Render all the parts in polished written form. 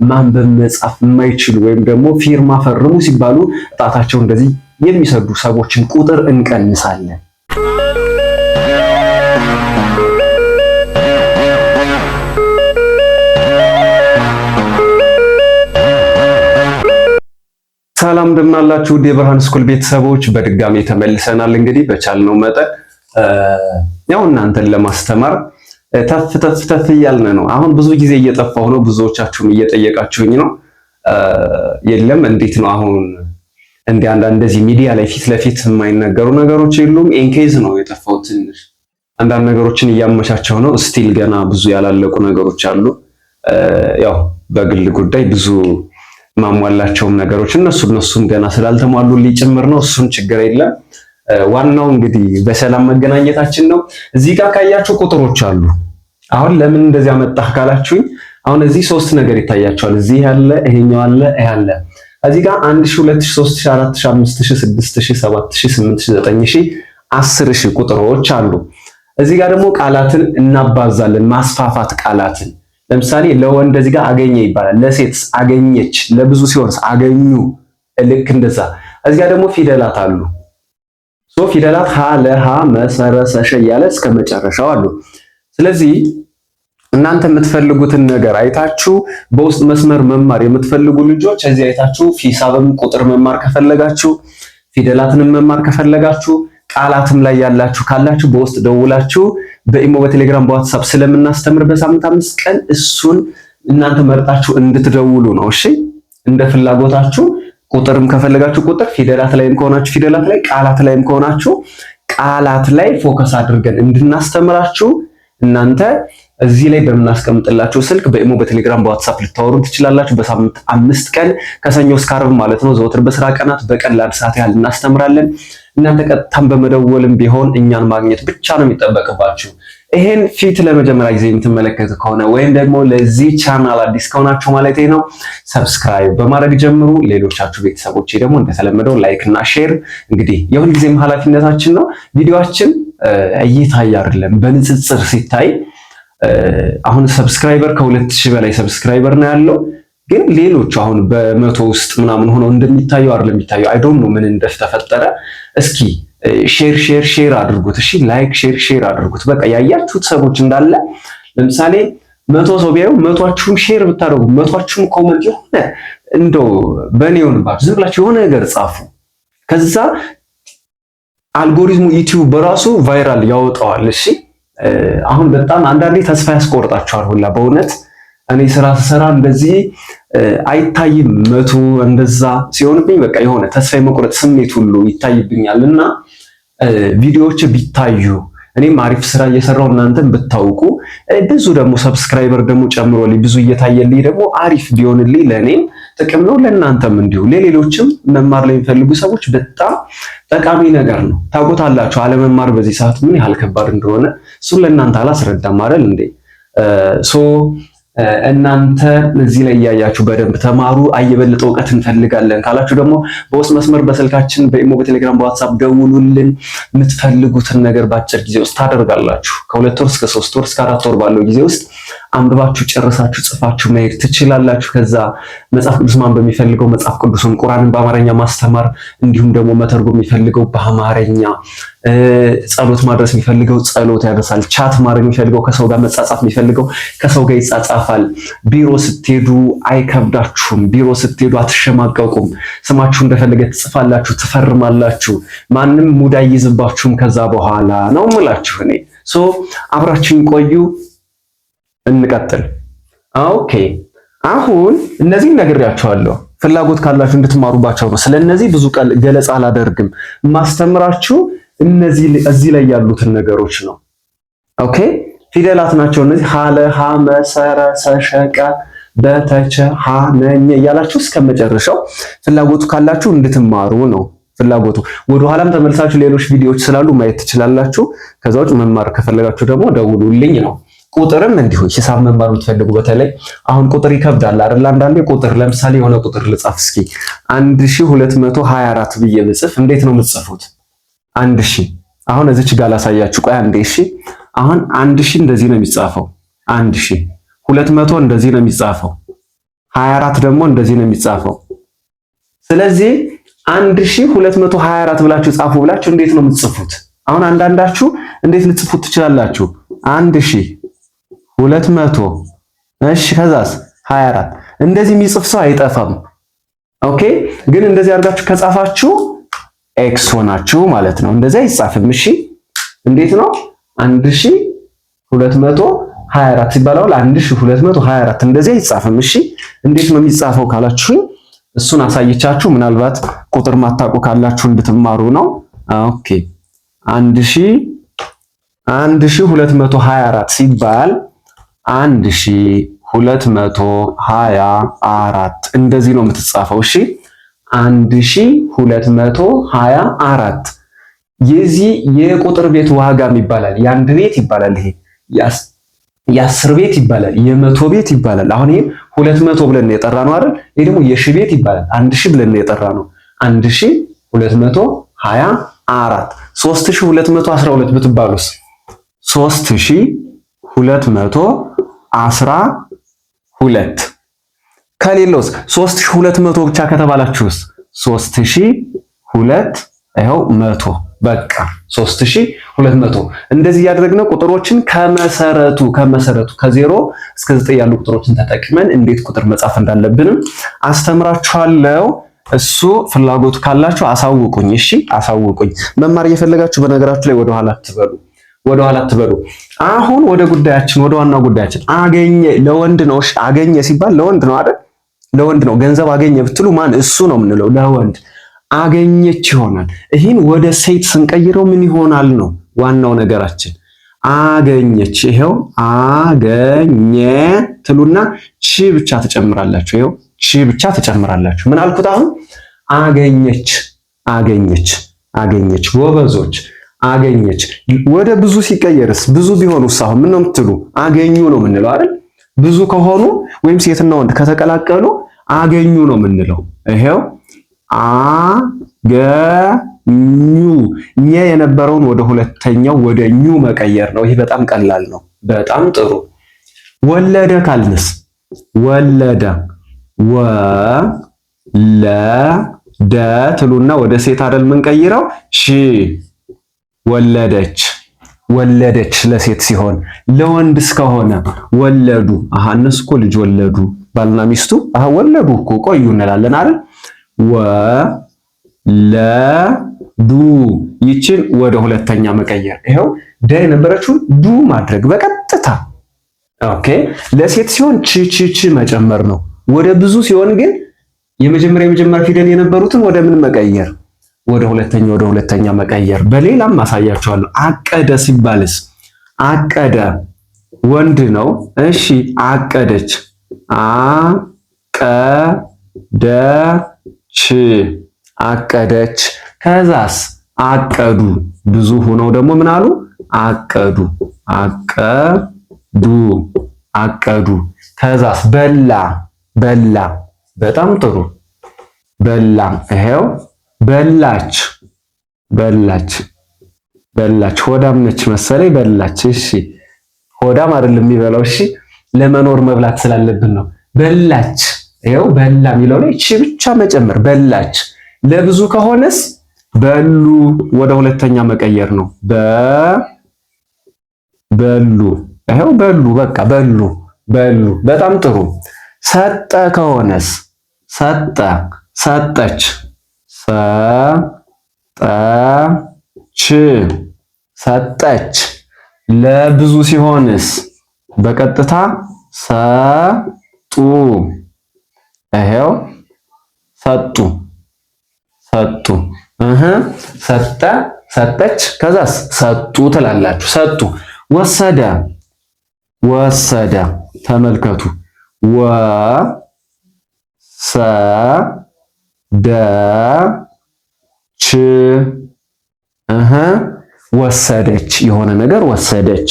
ማንበብ መጻፍ የማይችሉ ወይም ደግሞ ፊርማ ፈርሙ ሲባሉ ጣታቸው እንደዚህ የሚሰዱ ሰዎችን ቁጥር እንቀንሳለን። ሰላም እንደምን አላችሁ? የብርሃን ስኩል ቤተሰቦች በድጋሚ ተመልሰናል። እንግዲህ በቻልነው መጠን ያው እናንተን ለማስተማር ተፍ እያልን ነው። አሁን ብዙ ጊዜ እየጠፋሁ ነው። ብዙዎቻችሁም እየጠየቃችሁኝ ነው። የለም እንዴት ነው አሁን እንደዚህ ሚዲያ ላይ ፊት ለፊት የማይነገሩ ነገሮች የሉም። ኢንኬዝ ነው የጠፋው። ትንሽ አንዳንድ ነገሮችን እያመቻቸው ነው። ስቲል ገና ብዙ ያላለቁ ነገሮች አሉ። ያው በግል ጉዳይ ብዙ ማሟላቸውም ነገሮች እነሱም ገና ስላልተሟሉልኝ ጭምር ነው። እሱን ችግር የለም። ዋናው እንግዲህ በሰላም መገናኘታችን ነው። እዚህ ጋር ካያችሁ ቁጥሮች አሉ። አሁን ለምን እንደዚህ አመጣህ ካላችሁኝ አሁን እዚህ ሶስት ነገር ይታያቸዋል። እዚህ ያለ ይሄኛው አለ ይሄ አለ። እዚህ ጋር 1000 2000 3000 4000 5000 6000 7000 8000 9000 10000 ቁጥሮች አሉ። እዚህ ጋር ደግሞ ቃላትን እናባዛለን። ማስፋፋት ቃላትን ለምሳሌ ለወንድ እዚህ ጋር አገኘ ይባላል። ለሴት አገኘች፣ ለብዙ ሲሆንስ አገኙ። ልክ እንደዛ። እዚህ ጋር ደግሞ ፊደላት አሉ። ፊደላት ሀ ለሃ መሰረሰሸ እያለ እስከ መጨረሻው አሉ። ስለዚህ እናንተ የምትፈልጉትን ነገር አይታችሁ በውስጥ መስመር መማር የምትፈልጉ ልጆች እዚህ አይታችሁ ሂሳብም ቁጥር መማር ከፈለጋችሁ፣ ፊደላትንም መማር ከፈለጋችሁ፣ ቃላትም ላይ ያላችሁ ካላችሁ በውስጥ ደውላችሁ በኢሞ በቴሌግራም በዋትስአፕ ስለምናስተምር በሳምንት 5 ቀን እሱን እናንተ መርጣችሁ እንድትደውሉ ነው። እሺ እንደ ፍላጎታችሁ ቁጥርም ከፈለጋችሁ ቁጥር፣ ፊደላት ላይም ከሆናችሁ ፊደላት ላይ፣ ቃላት ላይም ከሆናችሁ ቃላት ላይ ፎከስ አድርገን እንድናስተምራችሁ እናንተ እዚህ ላይ በምናስቀምጥላችሁ ስልክ በኢሞ በቴሌግራም በዋትስአፕ ልታወሩ ትችላላችሁ። በሳምንት 5 ቀን ከሰኞ እስከ ዓርብ ማለት ነው። ዘወትር በስራ ቀናት በቀን ለ1 ሰዓት ያህል እናስተምራለን። እናንተ ቀጥታም በመደወልም ቢሆን እኛን ማግኘት ብቻ ነው የሚጠበቅባችሁ። ይሄን ፊት ለመጀመሪያ ጊዜ የምትመለከቱ ከሆነ ወይም ደግሞ ለዚህ ቻናል አዲስ ከሆናችሁ ማለት ነው ሰብስክራይብ በማድረግ ጀምሩ። ሌሎቻችሁ ቤተሰቦቼ ደግሞ እንደተለመደው ላይክ እና ሼር እንግዲህ የሁልጊዜም ኃላፊነታችን ነው። ቪዲዮአችን እይታይ አይደለም በንጽጽር ሲታይ አሁን ሰብስክራይበር ከ2000 በላይ ሰብስክራይበር ነው ያለው። ግን ሌሎች አሁን በመቶ ውስጥ ምናምን ሆነው እንደሚታየው አይደለም የሚታየው። አይ ዶንት ኖ ምን እንደተፈጠረ። እስኪ ሼር አድርጉት። እሺ ላይክ ሼር አድርጉት። በቃ ያያችሁት ሰዎች እንዳለ ለምሳሌ 100 ሰው ቢያዩ 100ችሁም ሼር ብታደርጉ 100ችሁም ኮሜንት የሆነ እንደው በኔውን ባችሁ ዝም ብላችሁ የሆነ ነገር ጻፉ። ከዛ አልጎሪዝሙ ዩቲዩብ በራሱ ቫይራል ያወጣዋል። እሺ አሁን በጣም አንዳንዴ ተስፋ ያስቆርጣችኋል ሁላ በእውነት እኔ ስራ ስሰራ እንደዚህ አይታይም። 100 እንደዛ ሲሆንብኝ በቃ የሆነ ተስፋ የመቁረጥ ስሜት ሁሉ ይታይብኛል። እና ቪዲዮዎች ቢታዩ እኔም አሪፍ ስራ እየሰራው እናንተም ብታውቁ ብዙ ደግሞ ሰብስክራይበር ደግሞ ጨምሮልኝ ብዙ እየታየልኝ ደግሞ አሪፍ ቢሆንልኝ ለኔም ጥቅም ነው፣ ለእናንተም እንዲሁ ለሌሎችም መማር ላይ የሚፈልጉ ሰዎች በጣም ጠቃሚ ነገር ነው። ታውቁታላችሁ አለመማር በዚህ ሰዓት ምን ያህል ከባድ እንደሆነ። እሱን ለእናንተ አላስረዳም አይደል እንዴ? እናንተ እዚህ ላይ ያያችሁ በደንብ ተማሩ። የበለጠ እውቀት እንፈልጋለን ካላችሁ ደግሞ በውስጥ መስመር በስልካችን በኢሞ በቴሌግራም በዋትስአፕ ደውሉልን። የምትፈልጉትን ነገር በአጭር ጊዜ ውስጥ ታደርጋላችሁ። ከ2 ወር እስከ 3 ወር እስከ 4 ወር ባለው ጊዜ ውስጥ አንብባችሁ ጨርሳችሁ ጽፋችሁ መሄድ ትችላላችሁ። ከዛ መጽሐፍ ቅዱስ ማንበብ የሚፈልገው መጽሐፍ ቅዱስን፣ ቁርአንን በአማርኛ ማስተማር እንዲሁም ደግሞ መተርጎም የሚፈልገው በአማርኛ፣ ጸሎት ማድረስ የሚፈልገው ጸሎት ያደርሳል። ቻት ማድረግ የሚፈልገው ከሰው ጋር መጻጻፍ የሚፈልገው ከሰው ጋር ይጻጻፋል። ቢሮ ስትሄዱ አይከብዳችሁም። ቢሮ ስትሄዱ አትሸማቀቁም። ስማችሁ እንደፈለገ ትጽፋላችሁ፣ ትፈርማላችሁ። ማንም ሙድ አይይዝባችሁም። ከዛ በኋላ ነው የምላችሁ እኔ አብራችሁን ቆዩ። እንቀጥል። ኦኬ አሁን እነዚህን ነግሬያችኋለሁ። ፍላጎት ካላችሁ እንድትማሩባቸው ነው። ስለነዚህ ብዙ ገለጻ አላደርግም። ማስተምራችሁ እዚህ ላይ ያሉትን ነገሮች ነው። ኦኬ ፊደላት ናቸው እነዚህ ሀለ ሀ መሰረ ሰሸቀ በተቸ ሀ ነኘ እያላችሁ እስከመጨረሻው ፍላጎቱ ካላችሁ እንድትማሩ ነው ፍላጎቱ። ወደ ኋላም ተመልሳችሁ ሌሎች ቪዲዮዎች ስላሉ ማየት ትችላላችሁ። ከዛ ውጭ መማር ከፈለጋችሁ ደግሞ ደውሉልኝ ነው። ቁጥርም እንዲሁ ሂሳብ መማር የምትፈልጉ በተለይ አሁን ቁጥር ይከብዳል አይደል? አንዳንዴ ቁጥር ለምሳሌ የሆነ ቁጥር ልጻፍ እስኪ 1224 ብዬ ብጽፍ እንዴት ነው የምትጽፉት? 1000 አሁን እዚች ጋር ላሳያችሁ። ቆይ አንዴ። እሺ አሁን 1000 እንደዚህ ነው የሚጻፈው። 1200 እንደዚህ ነው የሚጻፈው። 24 ደግሞ እንደዚህ ነው የሚጻፈው። ስለዚህ 1224 ብላችሁ ጻፉ ብላችሁ እንዴት ነው የምትጽፉት? አሁን አንዳንዳችሁ እንዴት ልጽፉት ትችላላችሁ? 1200 እሺ፣ ከዛስ 24 እንደዚህ የሚጽፍ ሰው አይጠፋም። ኦኬ፣ ግን እንደዚህ አድርጋችሁ ከጻፋችሁ ኤክስ ሆናችሁ ማለት ነው። እንደዚህ አይጻፍም። እሺ፣ እንዴት ነው 1224 ሲባለው 1224 እንደዚህ አይጻፍም። እሺ፣ እንዴት ነው የሚጻፈው ካላችሁ እሱን አሳይቻችሁ ምናልባት ቁጥር ማታውቁ ካላችሁ እንድትማሩ ነው። ኦኬ 1224 ሲባል 1224 እንደዚህ ነው የምትጻፈው። እሺ 1224 የዚህ የቁጥር ቤት ዋጋ ይባላል። የአንድ ቤት ይባላል። ይሄ የአስር ቤት ይባላል። የመቶ ቤት ይባላል። አሁን ይሄ 200 ብለን ነው የጠራነው አይደል? ይሄ ደግሞ የሺህ ቤት ይባላል። 1000 ብለን ነው የጠራነው። 1224 3212 ብትባሉስ 3212 ከሌለውስ 3200 ብቻ ከተባላችሁስ 3002 ይኸው 100 በቃ 3200 እንደዚህ ያደረግነው ቁጥሮችን ከመሰረቱ ከ0 እስከ 9 ያሉ ቁጥሮችን ተጠቅመን እንዴት ቁጥር መጻፍ እንዳለብንም አስተምራችኋለሁ። እሱ ፍላጎቱ ካላችሁ አሳውቁኝ። እሺ አሳውቁኝ። መማር እየፈለጋችሁ በነገራችሁ ላይ ወደኋላ አትበሉ። አሁን ወደ ጉዳያችን ወደ ዋናው ጉዳያችን አገኘ ለወንድ ነው። እሺ አገኘ ሲባል ለወንድ ነው አይደል? ለወንድ ነው። ገንዘብ አገኘ ብትሉ ማን እሱ ነው የምንለው ለወንድ አገኘች ይሆናል። ይህን ወደ ሴት ስንቀይረው ምን ይሆናል ነው ዋናው ነገራችን። አገኘች፣ ይሄው አገኘ ትሉና ቺ ብቻ ትጨምራላችሁ። ይሄው ቺ ብቻ ትጨምራላችሁ። ምን አልኩት አሁን? አገኘች። ጎበዞች አገኘች። ወደ ብዙ ሲቀየርስ ብዙ ቢሆኑስ አሁን ምን ነው የምትሉ? አገኙ ነው የምንለው አይደል? ብዙ ከሆኑ ወይም ሴትና ወንድ ከተቀላቀሉ አገኙ ነው የምንለው። ይሄው አገኙ ኘ የነበረውን ወደ ሁለተኛው ወደ ኙ መቀየር ነው። ይሄ በጣም ቀላል ነው። በጣም ጥሩ። ወለደ ካልንስ ወለደ ወለደ ትሉና ወደ ሴት አይደል የምንቀይረው? ሺ ወለደች ለሴት ሲሆን ለወንድ እስከሆነ ወለዱ። እነሱ እኮ ልጅ ወለዱ ባልና ሚስቱ ወለዱ እኮ ቆዩ እንላለን አይደል? ወለዱ ይችን ወደ ሁለተኛ መቀየር። ይሄው ደ የነበረችውን ዱ ማድረግ በቀጥታ ኦኬ። ለሴት ሲሆን ቺ መጨመር ነው። ወደ ብዙ ሲሆን ግን የመጀመሪያ ፊደል የነበሩትን ወደ ምን መቀየር? ወደ ሁለተኛ መቀየር። በሌላም ማሳያቸዋለሁ። አቀደ ሲባልስ አቀደ ወንድ ነው። እሺ አቀደች አቀደች። ከዛስ አቀዱ ብዙ ሆነው ደግሞ ምን አሉ? አቀዱ። ከዛስ በላ በጣም ጥሩ በላ። ይሄው በላች ሆዳም ነች መሰለኝ በላች። እሺ ሆዳም አይደለም የሚበላው። እሺ ለመኖር መብላት ስላለብን ነው። በላች። ይሄው በላ የሚለው ላይ እቺ ብቻ መጨመር። በላች። ለብዙ ከሆነስ በሉ ወደ ሁለተኛ መቀየር ነው። በሉ። ይሄው በሉ። በቃ በሉ። በጣም ጥሩ። ሰጠ ከሆነስ ሰጠች። ሰጠች። ለብዙ ሲሆንስ በቀጥታ ሰጡ። ይሄው ሰጡ። ሰጠች። ከዛስ ሰጡ ትላላችሁ። ሰጡ። ወሰደ ተመልከቱ። ወሰደች የሆነ ነገር ወሰደች፣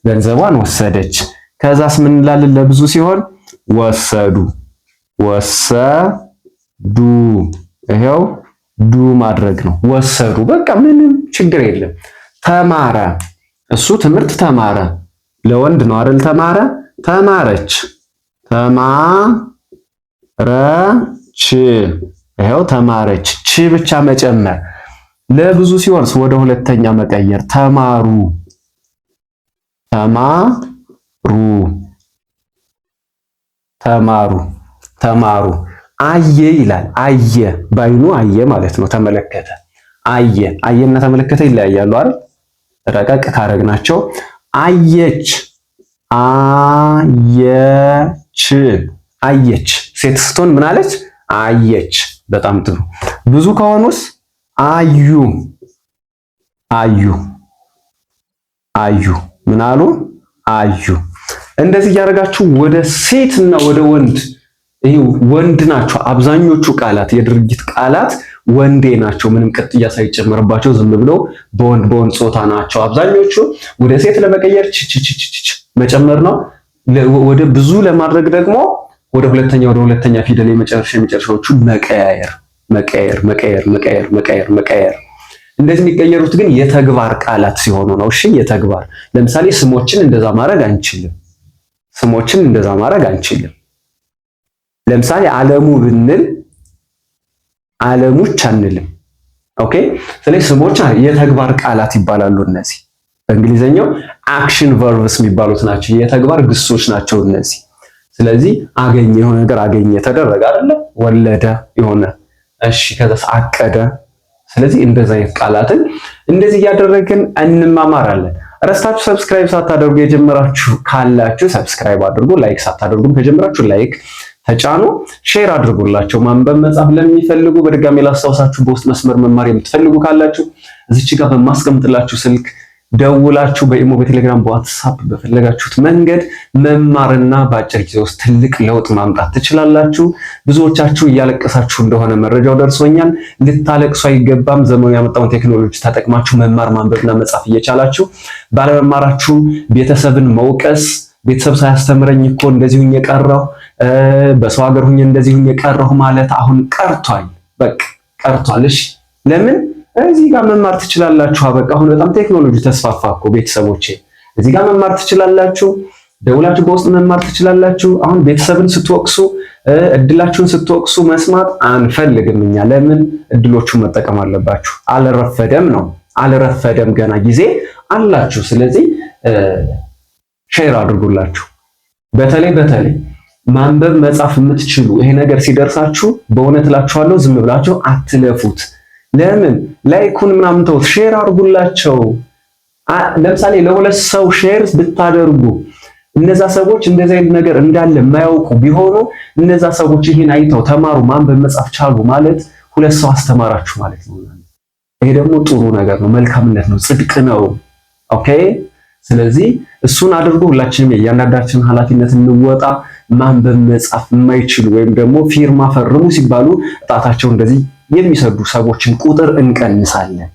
ገንዘቧን ወሰደች። ከዛስ ምን እንላለን? ለብዙ ሲሆን ወሰዱ። ይሄው ዱ ማድረግ ነው። ወሰዱ። በቃ ምንም ችግር የለም። ተማረ፣ እሱ ትምህርት ተማረ። ለወንድ ነው አይደል? ተማረ። ተማረች። ረች ይኸው ተማረች። ች ብቻ መጨመር ለብዙ ሲሆን ወደ ሁለተኛ መቀየር ተማሩ ተማሩ። አየ ይላል። አየ ባይኑ አየ ማለት ነው። ተመለከተ አየና ተመለከተ ይለያያሉ አይደል? ረቀቅ ካረግናቸው አየች አየች ሴት ስትሆን ምን አለች? አየች። በጣም ጥሩ። ብዙ ከሆኑስ አዩ ምን አሉ? አዩ። እንደዚህ እያደረጋችሁ ወደ ሴትና ወደ ወንድ ወንድ ናቸው አብዛኞቹ ቃላት፣ የድርጊት ቃላት ወንዴ ናቸው። ምንም ቅጥያ ሳይጨመርባቸው ዝም ብለው በወንድ ጾታ ናቸው አብዛኞቹ። ወደ ሴት ለመቀየር ች መጨመር ነው። ወደ ብዙ ለማድረግ ደግሞ ወደ ሁለተኛ ፊደል የመጨረሻዎቹ መቀየር። እንደዚህ የሚቀየሩት ግን የተግባር ቃላት ሲሆኑ ነው። እሺ የተግባር ለምሳሌ ስሞችን እንደዛ ማድረግ አንችልም። ለምሳሌ አለሙ ብንል አለሙች አንልም። ኦኬ። ስለዚህ ስሞች የተግባር ቃላት ይባላሉ። እነዚህ በእንግሊዘኛው አክሽን ቨርብስ የሚባሉት ናቸው። የተግባር ግሶች ናቸው እነዚህ። ስለዚህ አገኘ፣ የሆነ ነገር አገኘ፣ ተደረገ አይደለ? ወለደ የሆነ እሺ፣ ከዛስ አቀደ። ስለዚህ እንደዛ አይነት ቃላትን እንደዚህ እያደረግን እንማማራለን። ረስታችሁ ሰብስክራይብ ሳታደርጉ የጀመራችሁ ካላችሁ ሰብስክራይብ አድርጉ። ላይክ ሳታደርጉም ከጀመራችሁ ላይክ ተጫኑ። ሼር አድርጉላቸው። ማንበብ መጻፍ ለሚፈልጉ በድጋሚ ላስታውሳችሁ፣ በውስጥ መስመር መማር የምትፈልጉ ካላችሁ እዚች ጋር በማስቀምጥላችሁ ስልክ ደውላችሁ በኢሞ፣ በቴሌግራም፣ በዋትስአፕ በፈለጋችሁት መንገድ መማርና በአጭር ጊዜ ውስጥ ትልቅ ለውጥ ማምጣት ትችላላችሁ። ብዙዎቻችሁ እያለቀሳችሁ እንደሆነ መረጃው ደርሶኛል። ልታለቅሱ አይገባም። ዘመኑ ያመጣውን ቴክኖሎጂ ተጠቅማችሁ መማር ማንበብና መጻፍ እየቻላችሁ ባለመማራችሁ ቤተሰብን መውቀስ፣ ቤተሰብ ሳያስተምረኝ እኮ እንደዚሁ የቀረው በሰው ሀገር ሁኜ እንደዚህ ሁኜ ቀረሁ ማለት አሁን ቀርቷል። በቃ ቀርቷል። እሺ ለምን? እዚህ ጋር መማር ትችላላችሁ። በቃ አሁን በጣም ቴክኖሎጂ ተስፋፋ እኮ ቤተሰቦቼ። እዚህ ጋር መማር ትችላላችሁ። ደውላችሁ በውስጥ መማር ትችላላችሁ። አሁን ቤተሰብን ስትወቅሱ፣ እድላችሁን ስትወቅሱ መስማት አንፈልግም እኛ። ለምን? እድሎቹን መጠቀም አለባችሁ። አልረፈደም ነው። አልረፈደም፣ ገና ጊዜ አላችሁ። ስለዚህ ሼር አድርጉላችሁ። በተለይ ማንበብ መጻፍ የምትችሉ ይሄ ነገር ሲደርሳችሁ በእውነት እላችኋለሁ ዝም ብላችሁ አትለፉት። ለምን? ላይኩን ምናምን ተውት፣ ሼር አድርጉላቸው። ለምሳሌ ለሁለት ሰው ሼር ብታደርጉ እነዛ ሰዎች እንደዚህ አይነት ነገር እንዳለ የማያውቁ ቢሆኑ እነዛ ሰዎች ይሄን አይተው ተማሩ፣ ማንበብ መጻፍ ቻሉ ማለት ሁለት ሰው አስተማራችሁ ማለት ነው። ይሄ ደግሞ ጥሩ ነገር ነው፣ መልካምነት ነው፣ ጽድቅ ነው። ኦኬ። ስለዚህ እሱን አድርጎ ሁላችንም የእያንዳንዳችን ኃላፊነት እንወጣ። ማንበብ መጻፍ የማይችሉ ወይም ደግሞ ፊርማ ፈርሙ ሲባሉ ጣታቸው እንደዚህ የሚሰዱ ሰዎችን ቁጥር እንቀንሳለን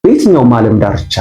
በየትኛውም ዓለም ዳርቻ።